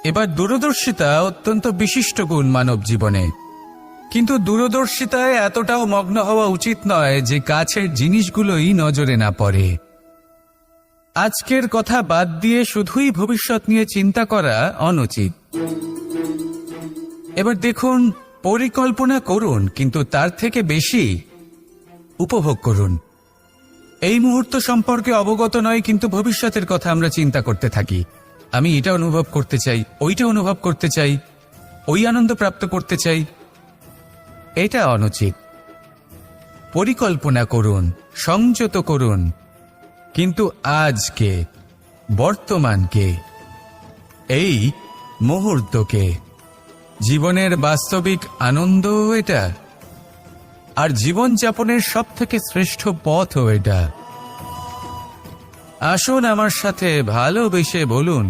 এবার দূরদর্শিতা অত্যন্ত বিশিষ্ট গুণ মানব জীবনে, কিন্তু দূরদর্শিতায় এতটাও মগ্ন হওয়া উচিত নয় যে কাছের জিনিসগুলোই নজরে না পড়ে। আজকের কথা বাদ দিয়ে শুধুই ভবিষ্যৎ নিয়ে চিন্তা করা অনুচিত। এবার দেখুন, পরিকল্পনা করুন, কিন্তু তার থেকে বেশি উপভোগ করুন। এই মুহূর্ত সম্পর্কে অবগত নয়, কিন্তু ভবিষ্যতের কথা আমরা চিন্তা করতে থাকি। আমি এটা অনুভব করতে চাই, ওইটা অনুভব করতে চাই, ওই আনন্দ প্রাপ্ত করতে চাই। এটা অনুচিত। পরিকল্পনা করুন, সংযত করুন, কিন্তু আজকে, বর্তমানকে, এই মুহূর্তকে। জীবনের বাস্তবিক আনন্দ এটা, আর জীবনযাপনের সবথেকে শ্রেষ্ঠ পথও এটা। আসুন আমার সাথে ভালোবেসে বলুন,